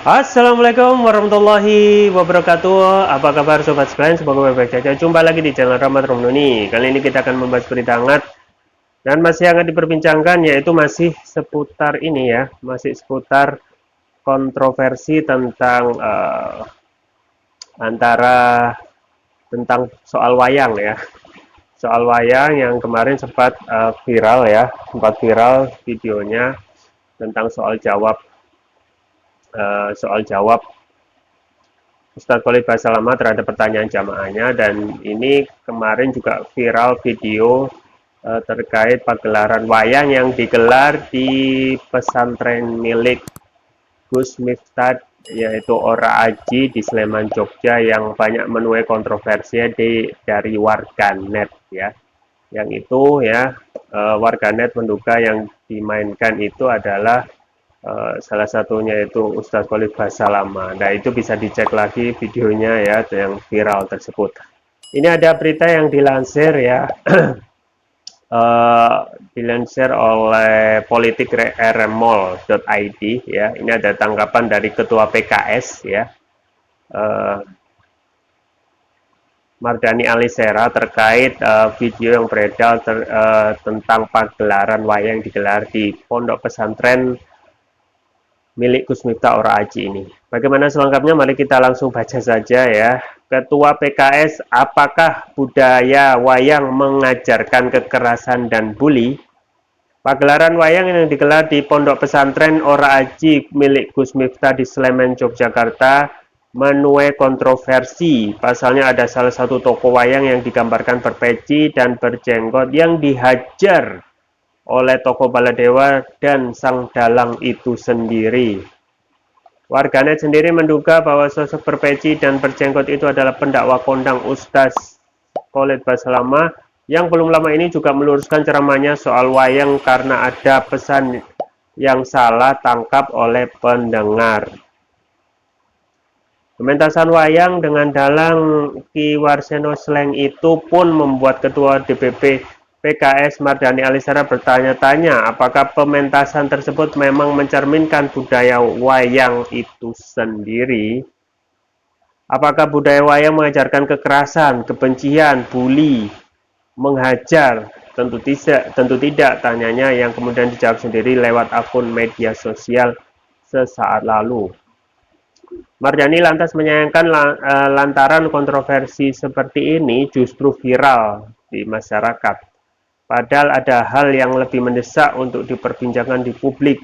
Assalamualaikum warahmatullahi wabarakatuh. Apa kabar sobat sekalian? Semoga baik-baik saja. Jumpa lagi di channel Rahmat Romdoni. Kali ini kita akan membahas berita hangat dan masih hangat diperbincangkan, yaitu masih seputar ini ya, masih seputar kontroversi tentang antara tentang soal wayang ya. Soal wayang yang kemarin sempat viral ya, sempat viral videonya tentang soal jawab Ustadz Khalid Basalamah terhadap pertanyaan jamaahnya, dan ini kemarin juga viral video terkait pagelaran wayang yang digelar di pesantren milik Gus Miftah, yaitu Ora Aji di Sleman, Jogja, yang banyak menuai kontroversi dari warganet ya. Yang itu ya, warganet menduga yang dimainkan itu adalah salah satunya itu Ustadz Khalid Basalamah. Nah, itu bisa dicek lagi videonya ya, yang viral tersebut. Ini ada berita yang dilansir ya, uh, dilansir oleh politik.rmol.id ya. Ini ada tanggapan dari Ketua PKS ya, uh, Mardani Alisera, terkait video yang beredar tentang pagelaran wayang digelar di Pondok Pesantren milik Gus Miftah Ora Aji ini. Bagaimana selengkapnya? Mari kita langsung baca saja ya. Ketua PKS, apakah budaya wayang mengajarkan kekerasan dan bully? Pagelaran wayang yang digelar di Pondok Pesantren Ora Aji milik Gus Miftah di Sleman, Yogyakarta menuai kontroversi. Pasalnya ada salah satu tokoh wayang yang digambarkan berpeci dan berjenggot yang dihajar oleh tokoh Baladewa dan sang dalang itu sendiri. Warganet sendiri menduga bahwa sosok berpeci dan berjenggot itu adalah pendakwa kondang Ustadz Khalid Basalamah yang belum lama ini juga meluruskan ceramahnya soal wayang karena ada pesan yang salah tangkap oleh pendengar. Pementasan wayang dengan dalang Ki Warseno Sleng itu pun membuat Ketua DPP PKS Mardani Alisera bertanya-tanya apakah pementasan tersebut memang mencerminkan budaya wayang itu sendiri. Apakah budaya wayang mengajarkan kekerasan, kebencian, bully, menghajar? Tentu tidak, tanyanya, yang kemudian dijawab sendiri lewat akun media sosial sesaat lalu. Mardani lantas menyayangkan lantaran kontroversi seperti ini justru viral di masyarakat. Padahal ada hal yang lebih mendesak untuk diperbincangkan di publik,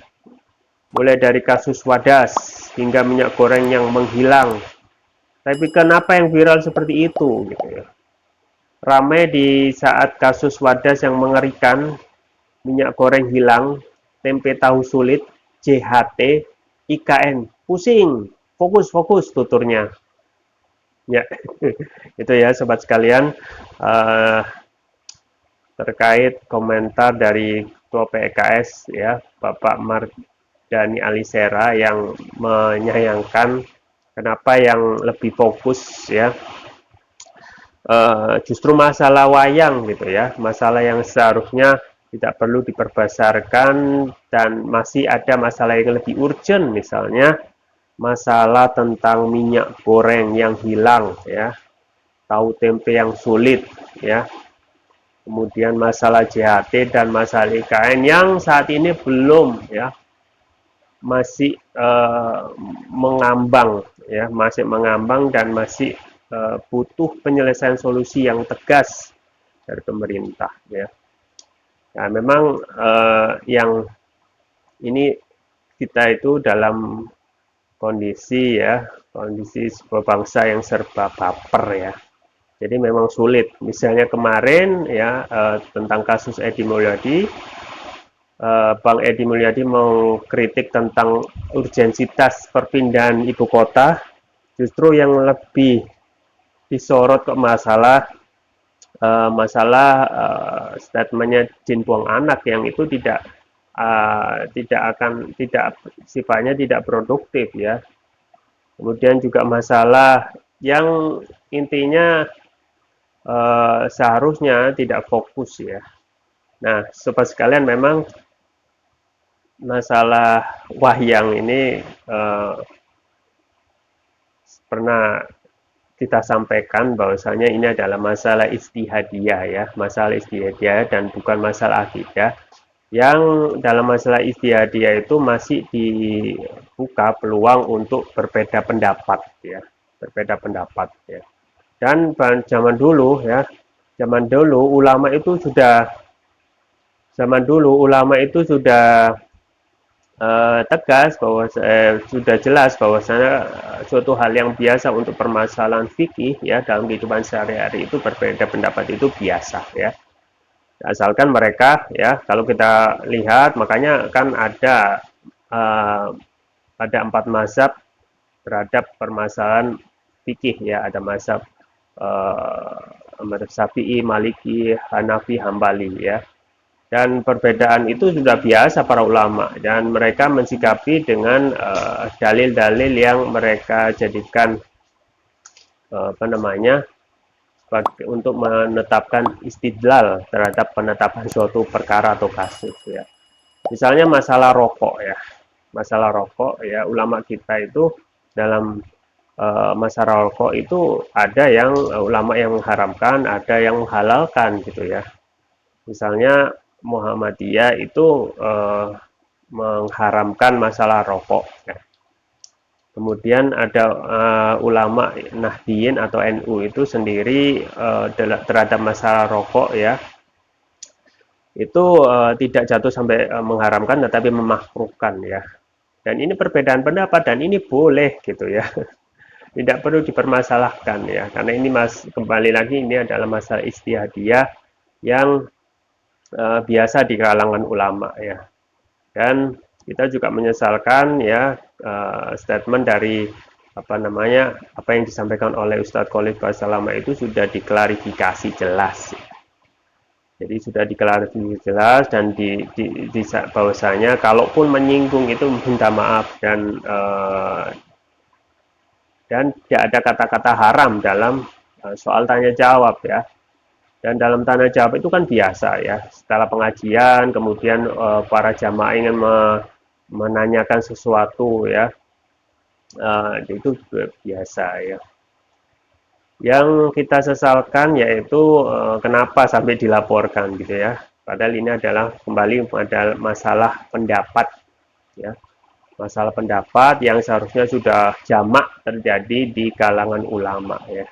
mulai dari kasus Wadas hingga minyak goreng yang menghilang. Tapi kenapa yang viral seperti itu? Gitu ya. Ramai di saat kasus Wadas yang mengerikan, minyak goreng hilang, tempe tahu sulit, JHT, IKN, pusing, fokus tuturnya. Ya, itu ya sobat sekalian, terkait komentar dari Ketua PKS ya, Bapak Mardani Alisera, yang menyayangkan kenapa yang lebih fokus ya, justru masalah wayang gitu ya, masalah yang seharusnya tidak perlu diperbesarkan, dan masih ada masalah yang lebih urgent, misalnya masalah tentang minyak goreng yang hilang ya, tahu tempe yang sulit ya, kemudian masalah JHT dan masalah IKN yang saat ini belum ya, masih mengambang ya, masih mengambang dan masih butuh penyelesaian solusi yang tegas dari pemerintah ya. Nah, memang yang ini kita itu dalam kondisi ya, kondisi sebuah bangsa yang serba baper ya. Jadi memang sulit. Misalnya kemarin ya, tentang kasus Edi Mulyadi, Bang Edi Mulyadi mengkritik tentang urgensitas perpindahan ibu kota. Justru yang lebih disorot ke masalah statementnya Jin Buang Anak, yang itu tidak sifatnya tidak produktif ya. Kemudian juga masalah yang intinya seharusnya tidak fokus ya. Nah, sobat sekalian, memang masalah wayang ini pernah kita sampaikan bahwasanya ini adalah masalah ijtihadiyah ya, masalah ijtihadiyah dan bukan masalah akidah. Yang dalam masalah ijtihadiyah itu masih dibuka peluang untuk berbeda pendapat ya, berbeda pendapat ya. Dan zaman dulu ya, zaman dulu ulama itu sudah tegas bahwa sudah jelas bahwasanya suatu hal yang biasa untuk permasalahan fikih ya dalam kehidupan sehari-hari itu berbeda pendapat itu biasa ya. Asalkan mereka ya, kalau kita lihat makanya kan ada ada 4 mazhab terhadap permasalahan fikih ya, ada mazhab Syafi'i, Maliki, Hanafi, Hambali ya. Dan perbedaan itu sudah biasa para ulama dan mereka mensikapi dengan dalil-dalil yang mereka jadikan untuk menetapkan istidlal terhadap penetapan suatu perkara atau kasus ya. Misalnya masalah rokok ya. Masalah rokok ya, ulama kita itu dalam masalah rokok itu ada yang ulama yang mengharamkan, ada yang menghalalkan gitu ya. Misalnya Muhammadiyah itu mengharamkan masalah rokok. Ya. Kemudian ada ulama Nahdiyin atau NU itu sendiri terhadap masalah rokok ya. Itu tidak jatuh sampai mengharamkan tetapi memakruhkan ya. Dan ini perbedaan pendapat dan ini boleh gitu ya. Tidak perlu dipermasalahkan ya. Karena ini kembali lagi ini adalah masalah ijtihadiyah yang biasa di kalangan ulama ya. Dan kita juga menyesalkan ya statement dari apa yang disampaikan oleh Ustadz Khalid Basalamah itu sudah diklarifikasi jelas. Jadi sudah diklarifikasi jelas dan bahwasanya kalaupun menyinggung itu minta maaf dan tidak ada kata-kata haram dalam soal tanya jawab ya. Dan dalam tanya jawab itu kan biasa ya, setelah pengajian kemudian para jamaah ingin menanyakan sesuatu ya, itu biasa ya. Yang kita sesalkan yaitu kenapa sampai dilaporkan gitu ya, padahal ini adalah kembali pada masalah pendapat ya, masalah pendapat yang seharusnya sudah jamak terjadi di kalangan ulama ya.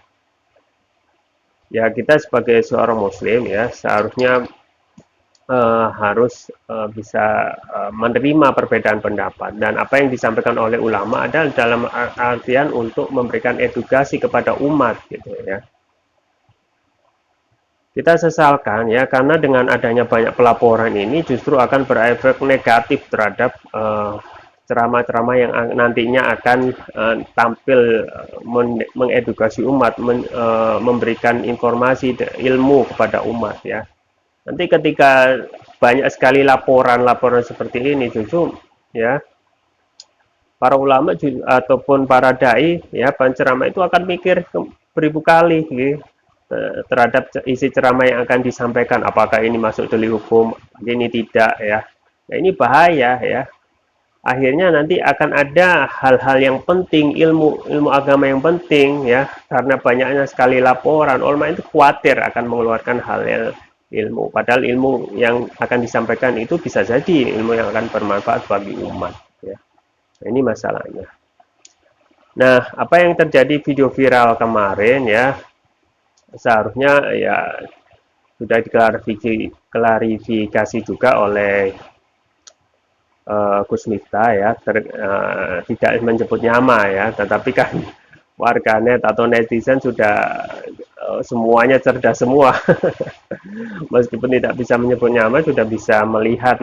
Ya kita sebagai seorang muslim ya seharusnya harus bisa menerima perbedaan pendapat dan apa yang disampaikan oleh ulama adalah dalam artian untuk memberikan edukasi kepada umat gitu ya. Kita sesalkan ya karena dengan adanya banyak pelaporan ini justru akan berefek negatif terhadap ceramah-ceramah yang nantinya akan tampil mengedukasi umat, memberikan informasi ilmu kepada umat ya. Nanti ketika banyak sekali laporan-laporan seperti ini justru ya para ulama ataupun para dai ya penceramah itu akan mikir beribu kali gitu, terhadap isi ceramah yang akan disampaikan, apakah ini masuk delik hukum, ini tidak ya. Nah, ini bahaya ya. Akhirnya nanti akan ada hal-hal yang penting, ilmu agama yang penting ya, karena banyaknya sekali laporan, ulama itu khawatir akan mengeluarkan hal ilmu, padahal ilmu yang akan disampaikan itu bisa jadi ilmu yang akan bermanfaat bagi umat ya. Nah, ini masalahnya. Nah, apa yang terjadi video viral kemarin ya, seharusnya ya sudah diklarifikasi juga oleh Gus Miftah ya, tidak menyebut nama ya, tetapi kan warganet atau netizen sudah semuanya cerdas semua. Meskipun tidak bisa menyebut nama, sudah bisa melihat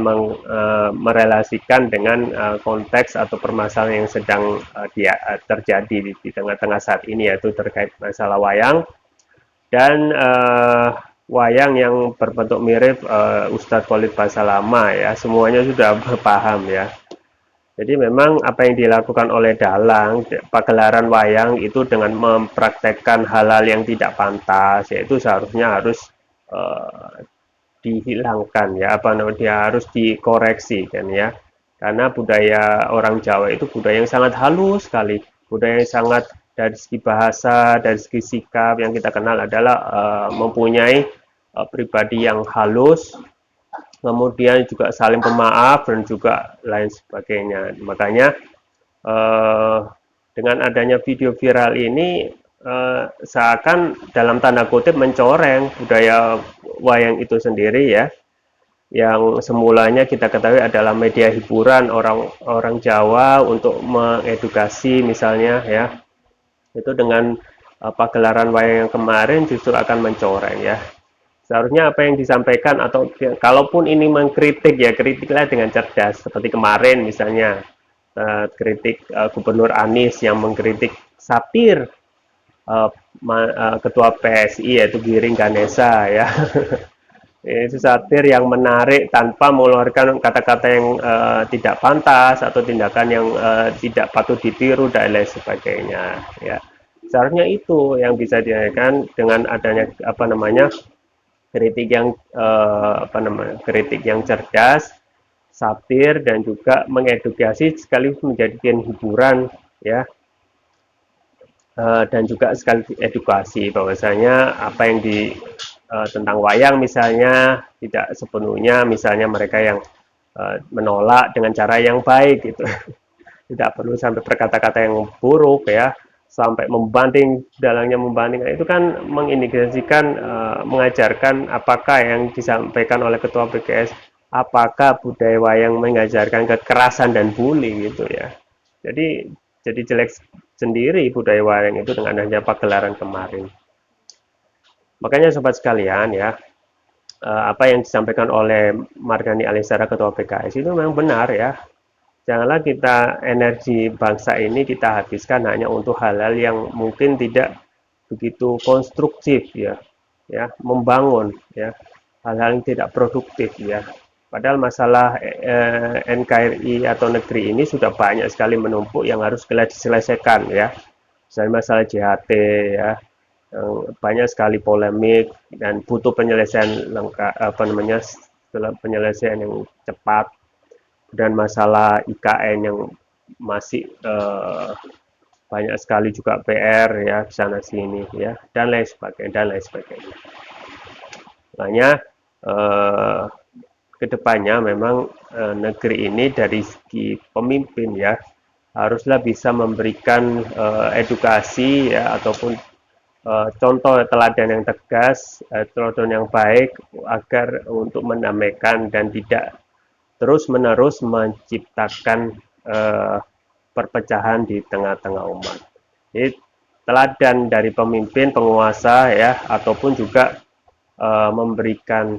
merelasikan dengan konteks atau permasalahan yang sedang terjadi di tengah-tengah saat ini, yaitu terkait masalah wayang dan wayang yang berbentuk mirip Ustadz Khalid Basalamah ya, semuanya sudah paham ya. Jadi memang apa yang dilakukan oleh dalang pagelaran wayang itu dengan mempraktekkan hal-hal yang tidak pantas, yaitu seharusnya harus dihilangkan ya, dia harus dikoreksi kan ya. Karena budaya orang Jawa itu budaya yang sangat halus sekali, budaya yang sangat dari segi bahasa, dari segi sikap yang kita kenal adalah mempunyai pribadi yang halus, kemudian juga saling pemaaf dan juga lain sebagainya. Makanya dengan adanya video viral ini seakan dalam tanda kutip mencoreng budaya wayang itu sendiri ya, yang semulanya kita ketahui adalah media hiburan orang Jawa untuk mengedukasi misalnya ya, itu dengan pagelaran wayang yang kemarin justru akan mencoreng ya. Seharusnya apa yang disampaikan atau kalaupun ini mengkritik ya kritiklah dengan cerdas seperti kemarin misalnya kritik Gubernur Anies yang mengkritik satir Ketua PSI yaitu Giring Ganesa ya. Itu satir yang menarik tanpa mengeluarkan kata-kata yang tidak pantas atau tindakan yang tidak patut ditiru dan lain sebagainya ya. Seharusnya itu yang bisa dilakukan dengan adanya kritik yang kritik yang cerdas, satir dan juga mengedukasi sekaligus menjadikan hiburan ya, dan juga sekaligus edukasi bahwasanya apa yang tentang wayang misalnya tidak sepenuhnya misalnya mereka yang menolak dengan cara yang baik gitu. Tidak perlu sampai berkata-kata yang buruk ya, sampai membanding, dalangnya membanding, itu kan mengindikasikan mengajarkan apakah yang disampaikan oleh ketua BKS, apakah budaya wayang mengajarkan kekerasan dan bully gitu ya. Jadi jelek sendiri budaya wayang itu dengan adanya pagelaran kemarin. Makanya sobat sekalian ya, apa yang disampaikan oleh Mardhani Alisera ketua PKS itu memang benar ya. Janganlah kita energi bangsa ini kita habiskan hanya untuk hal-hal yang mungkin tidak begitu konstruktif ya, membangun ya, hal-hal yang tidak produktif ya. Padahal masalah NKRI atau negeri ini sudah banyak sekali menumpuk yang harus segera diselesaikan ya. Misalnya masalah JHT ya, banyak sekali polemik dan butuh penyelesaian lengkap penyelesaian yang cepat, dan masalah IKN yang masih banyak sekali juga PR ya sana sini ya, dan lain sebagainya Makanya kedepannya memang negeri ini dari segi pemimpin ya haruslah bisa memberikan edukasi ya ataupun contoh teladan yang tegas, teladan yang baik agar untuk mendamaikan dan tidak terus-menerus menciptakan perpecahan di tengah-tengah umat. Jadi teladan dari pemimpin, penguasa ya, ataupun juga memberikan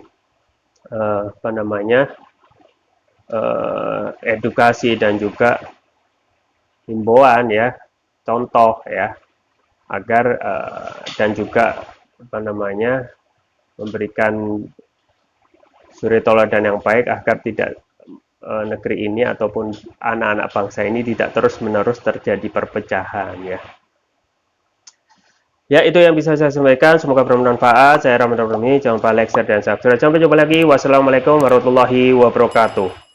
edukasi dan juga himbauan ya, contoh ya, agar dan juga memberikan suri teladan yang baik agar tidak negeri ini ataupun anak-anak bangsa ini tidak terus-menerus terjadi perpecahan ya. Ya, itu yang bisa saya sampaikan. Semoga bermanfaat. Saya Rahmat Rahmi. Jangan lupa like, share, dan subscribe. Sampai jumpa lagi. Wassalamualaikum warahmatullahi wabarakatuh.